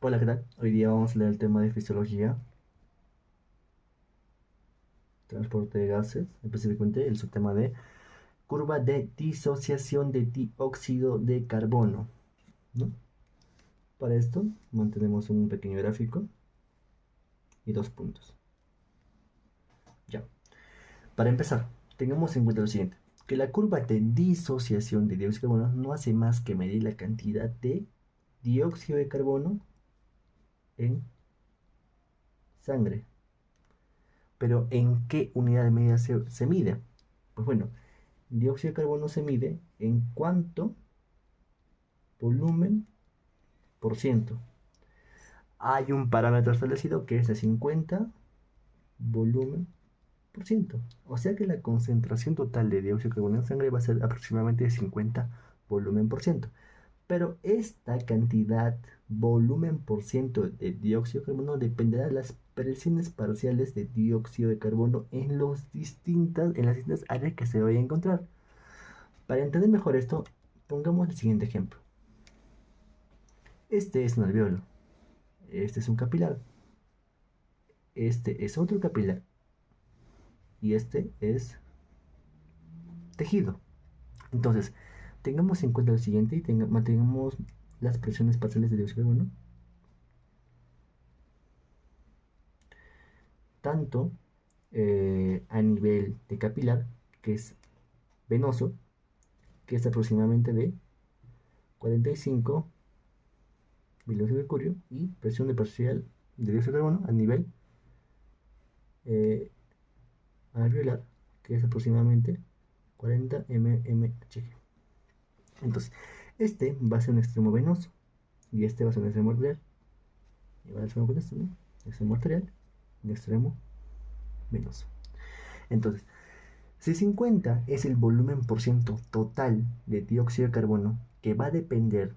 Hola, ¿qué tal? Hoy día vamos a leer el tema de fisiología, transporte de gases, específicamente el subtema de curva de disociación de dióxido de carbono, ¿no? Para esto mantenemos un pequeño gráfico y dos puntos. Ya. Para empezar, tengamos en cuenta lo siguiente, que la curva de disociación de dióxido de carbono no hace más que medir la cantidad de dióxido de carbono en sangre. Pero ¿en qué unidad de medida se mide? Pues bueno, dióxido de carbono se mide en cuánto volumen por ciento. Hay un parámetro establecido que es de 50 volumen por ciento. O sea que la concentración total de dióxido de carbono en sangre va a ser aproximadamente de 50 volumen por ciento. Pero esta cantidad, volumen por ciento de dióxido de carbono, dependerá de las presiones parciales de dióxido de carbono en las distintas áreas que se vaya a encontrar. Para entender mejor esto, pongamos el siguiente ejemplo. Este es un alveolo. Este es un capilar. Este es otro capilar. Y este es tejido. Entonces, tengamos en cuenta lo siguiente y mantengamos las presiones parciales de dióxido de carbono. Tanto a nivel de capilar, que es venoso, que es aproximadamente de 45 milímetros de mercurio, y presión de parcial de dióxido de carbono a nivel eh, alveolar, que es aproximadamente 40 mmHg. Entonces, este va a ser un extremo venoso y este va a ser un extremo arterial. Y va a ser con esto, ¿no? Extremo arterial y extremo venoso. Entonces, si 50 es el volumen por ciento total de dióxido de carbono, que va a depender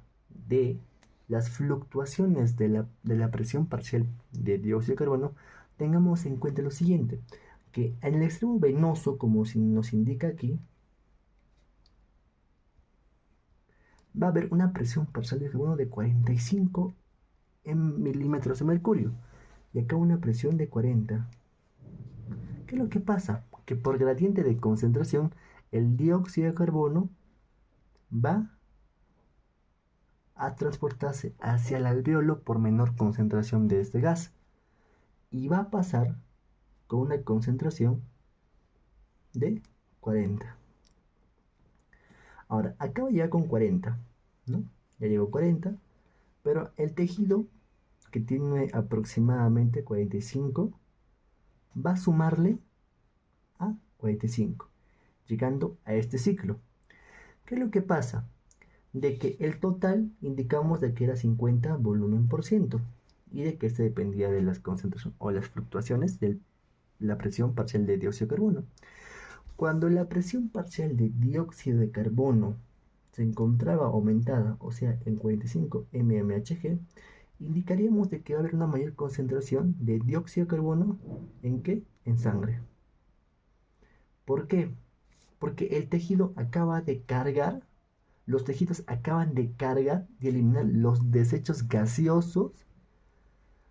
de las fluctuaciones de la presión parcial de dióxido de carbono, tengamos en cuenta lo siguiente, que en el extremo venoso, como nos indica aquí, va a haber una presión parcial de carbono de 45 milímetros de mercurio y acá una presión de 40. ¿Qué es lo que pasa? Que por gradiente de concentración el dióxido de carbono va a transportarse hacia el alveolo por menor concentración de este gas y va a pasar con una concentración de 40. Ahora, acaba ya con 40, ¿no? Ya llegó 40, pero el tejido que tiene aproximadamente 45 va a sumarle a 45, llegando a este ciclo. ¿Qué es lo que pasa? De que el total indicamos de que era 50 volumen por ciento y de que este dependía de las concentraciones o las fluctuaciones de la presión parcial de dióxido de carbono. Cuando la presión parcial de dióxido de carbono se encontraba aumentada, o sea, en 45 mmHg, indicaríamos de que va a haber una mayor concentración de dióxido de carbono. ¿En qué? En sangre. ¿Por qué? Porque el tejido acaba de cargar, los tejidos acaban de cargar y eliminar los desechos gaseosos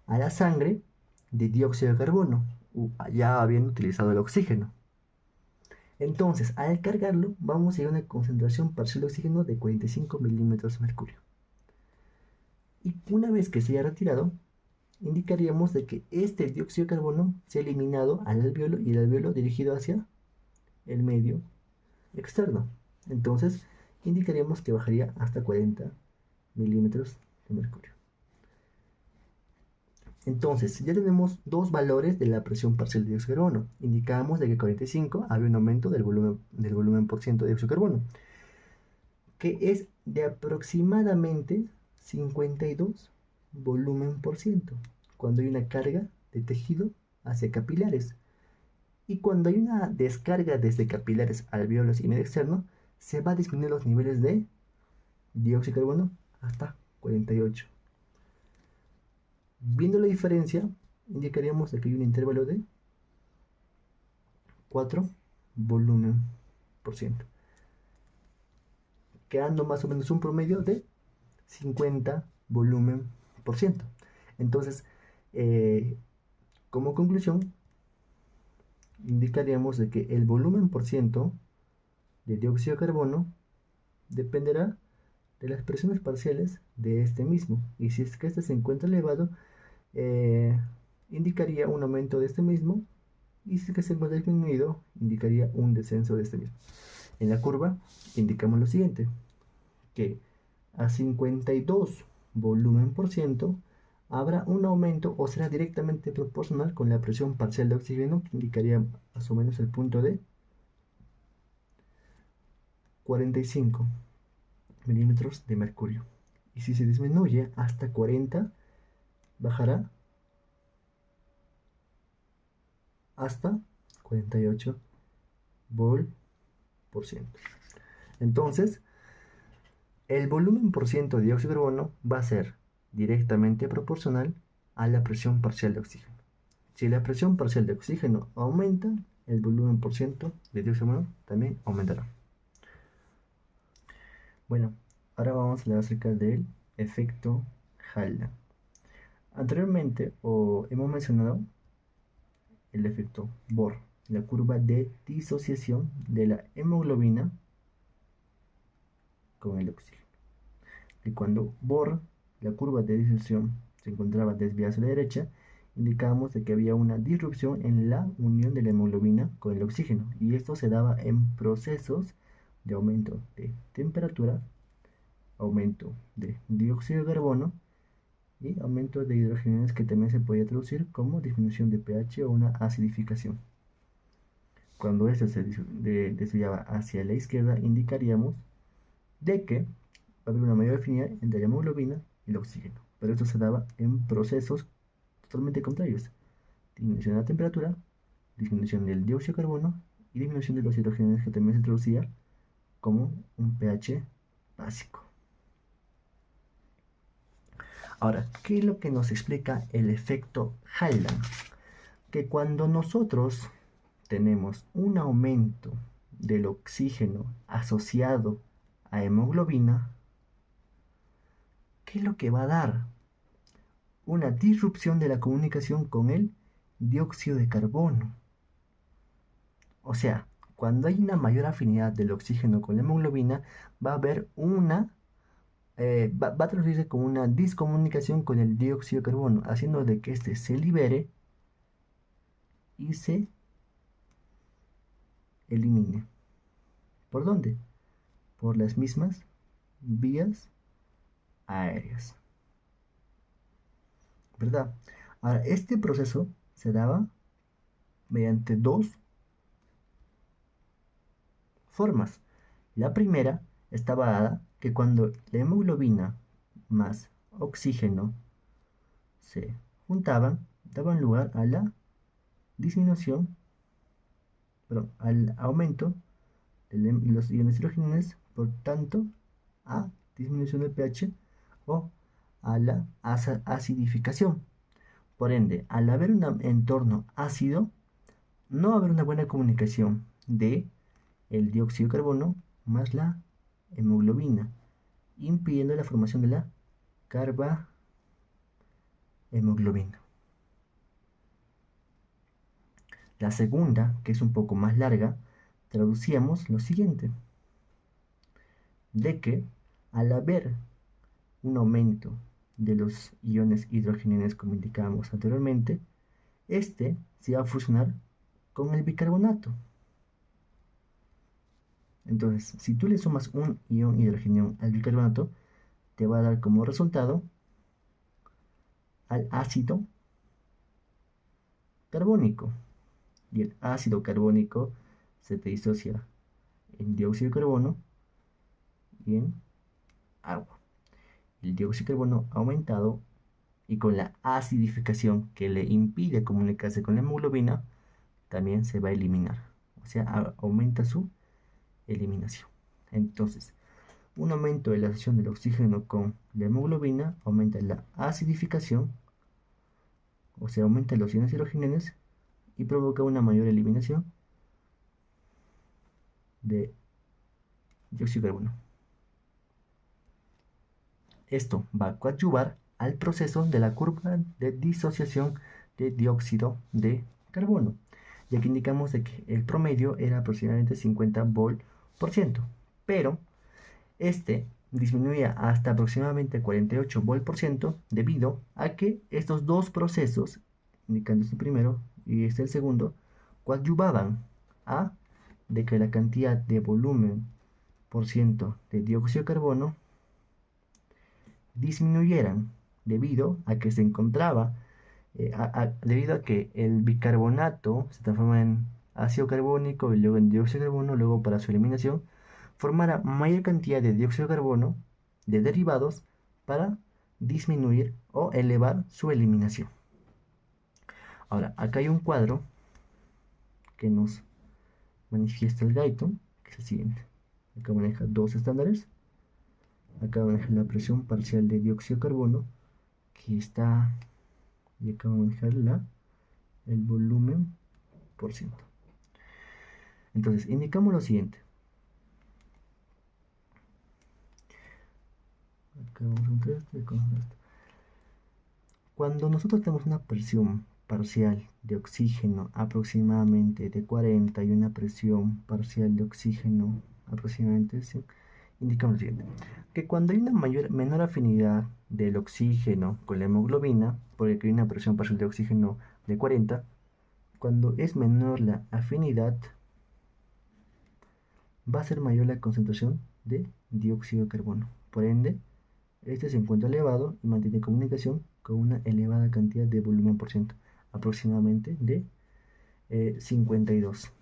a la sangre de dióxido de carbono, ya habiendo utilizado el oxígeno. Entonces, al cargarlo, vamos a ir a una concentración parcial de oxígeno de 45 milímetros de mercurio. Y una vez que se haya retirado, indicaríamos de que este dióxido de carbono se ha eliminado al alveolo y el alveolo dirigido hacia el medio externo. Entonces, indicaríamos que bajaría hasta 40 milímetros de mercurio. Entonces, ya tenemos dos valores de la presión parcial de dióxido de carbono. Indicábamos de que 45 había un aumento del volumen por ciento de dióxido de carbono, que es de aproximadamente 52 volumen por ciento, cuando hay una carga de tejido hacia capilares. Y cuando hay una descarga desde capilares, alveolos y medio externo, se va a disminuir los niveles de dióxido de carbono hasta 48. Viendo la diferencia, indicaríamos que hay un intervalo de 4 volumen por ciento, quedando más o menos un promedio de 50 volumen por ciento. Entonces, como conclusión, indicaríamos de que el volumen por ciento de dióxido de carbono dependerá de las presiones parciales de este mismo. Y si es que este se encuentra elevado, eh, indicaría un aumento de este mismo. Y si es que se encuentra disminuido, indicaría un descenso de este mismo. En la curva indicamos lo siguiente, que a 52 volumen por ciento habrá un aumento o será directamente proporcional con la presión parcial de oxígeno, que indicaría más o menos el punto de 45 milímetros de mercurio. Y si se disminuye hasta 40, bajará hasta 48 vol por ciento. Entonces, el volumen por ciento de dióxido de carbono va a ser directamente proporcional a la presión parcial de oxígeno. Si la presión parcial de oxígeno aumenta, el volumen por ciento de dióxido de carbono también aumentará. Bueno, ahora vamos a hablar acerca del efecto Haldane. Anteriormente hemos mencionado el efecto Bohr, la curva de disociación de la hemoglobina con el oxígeno. Y cuando Bohr, la curva de disociación, se encontraba desviada hacia la derecha, indicábamos de que había una disrupción en la unión de la hemoglobina con el oxígeno, y esto se daba en procesos de aumento de temperatura, aumento de dióxido de carbono y aumento de hidrogenados, que también se podía traducir como disminución de pH o una acidificación. Cuando esto se desviaba hacia la izquierda, indicaríamos de que va a haber una mayor afinidad entre la hemoglobina y el oxígeno, pero esto se daba en procesos totalmente contrarios: disminución de la temperatura, disminución del dióxido de carbono y disminución de los hidrogenados, que también se traducía como un pH básico. Ahora, ¿qué es lo que nos explica el efecto Haldane? Que cuando nosotros tenemos un aumento del oxígeno asociado a hemoglobina, ¿qué es lo que va a dar? Una disrupción de la comunicación con el dióxido de carbono. O sea, cuando hay una mayor afinidad del oxígeno con la hemoglobina, va a haber va a traducirse como una discomunicación con el dióxido de carbono, haciendo de que éste se libere y se elimine. ¿Por dónde? Por las mismas vías aéreas, ¿verdad? Ahora, este proceso se daba mediante dos formas. La primera estaba dada que cuando la hemoglobina más oxígeno se juntaban, daban lugar a la disminución, perdón, al aumento de los iones hidrogenados, por tanto, a disminución del pH o a la acidificación. Por ende, al haber un entorno ácido, no va a haber una buena comunicación de el dióxido de carbono más la hemoglobina, impidiendo la formación de la carbahemoglobina. La segunda, que es un poco más larga, traducíamos lo siguiente, de que al haber un aumento de los iones hidrogenados, como indicábamos anteriormente, este se va a fusionar con el bicarbonato. Entonces, si tú le sumas un ion hidrogenado al bicarbonato, te va a dar como resultado al ácido carbónico. Y el ácido carbónico se te disocia en dióxido de carbono y en agua. El dióxido de carbono aumentado y con la acidificación que le impide comunicarse con la hemoglobina, también se va a eliminar. O sea, aumenta su eliminación. Entonces, un aumento de la acción del oxígeno con la hemoglobina aumenta la acidificación, o sea, aumenta los iones hidrogenados y provoca una mayor eliminación de dióxido de carbono. Esto va a coadyuvar al proceso de la curva de disociación de dióxido de carbono, ya que indicamos de que el promedio era aproximadamente 50 volt por ciento, pero este disminuía hasta aproximadamente 48 volt por ciento debido a que estos dos procesos, indicando este primero y este el segundo, coadyuvaban a de que la cantidad de volumen por ciento de dióxido de carbono disminuyeran debido a que se encontraba, debido a que el bicarbonato se transforma en ácido carbónico y luego en dióxido de carbono, luego para su eliminación, formara mayor cantidad de dióxido de carbono de derivados para disminuir o elevar su eliminación. Ahora, acá hay un cuadro que nos manifiesta el Guyton, que es el siguiente. Acá maneja dos estándares. Acá maneja la presión parcial de dióxido de carbono, que está, y acá vamos a manejar el volumen por ciento. Entonces, indicamos lo siguiente. Acá vamos a entrar esto. Cuando nosotros tenemos una presión parcial de oxígeno aproximadamente de 40 y una presión parcial de oxígeno aproximadamente de 100, indicamos lo siguiente, que cuando hay una menor afinidad del oxígeno con la hemoglobina, porque hay una presión parcial de oxígeno de 40, cuando es menor la afinidad, va a ser mayor la concentración de dióxido de carbono. Por ende, este se encuentra elevado y mantiene comunicación con una elevada cantidad de volumen por ciento, aproximadamente de 52.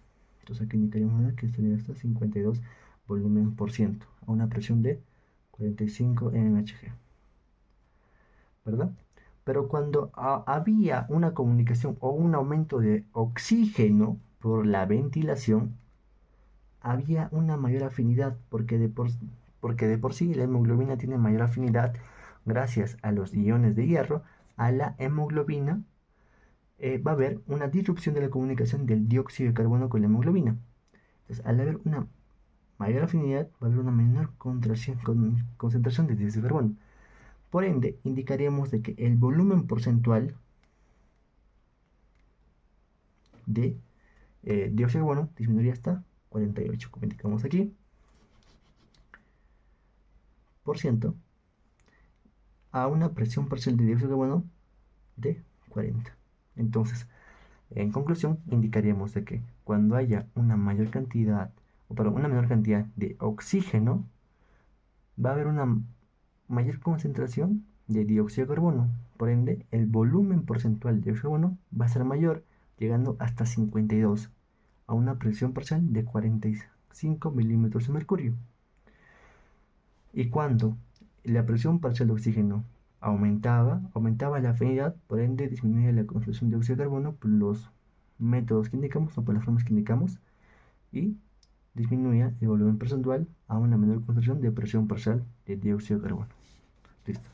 Entonces aquí indicaríamos que estaría hasta 52 volumen por ciento a una presión de 45 mmHg, ¿verdad? Pero cuando había una comunicación o un aumento de oxígeno por la ventilación, había una mayor afinidad, porque de por sí la hemoglobina tiene mayor afinidad gracias a los iones de hierro a la hemoglobina. Va a haber una disrupción de la comunicación del dióxido de carbono con la hemoglobina. Entonces, al haber una mayor afinidad, va a haber una menor concentración de dióxido de carbono. Por ende, indicaríamos de que el volumen porcentual de dióxido de carbono disminuiría hasta 48, como indicamos aquí, por ciento, a una presión parcial de dióxido de carbono de 40. Entonces, en conclusión, indicaríamos de que cuando haya una mayor cantidad, una menor cantidad de oxígeno, va a haber una mayor concentración de dióxido de carbono. Por ende, el volumen porcentual de dióxido de carbono va a ser mayor, llegando hasta 52, a una presión parcial de 45 milímetros de mercurio. Y cuando la presión parcial de oxígeno aumentaba la afinidad, por ende disminuía la concentración de dióxido de carbono por los métodos que indicamos o por las formas que indicamos, y disminuía el volumen porcentual a una menor concentración de presión parcial de dióxido de carbono. Listo.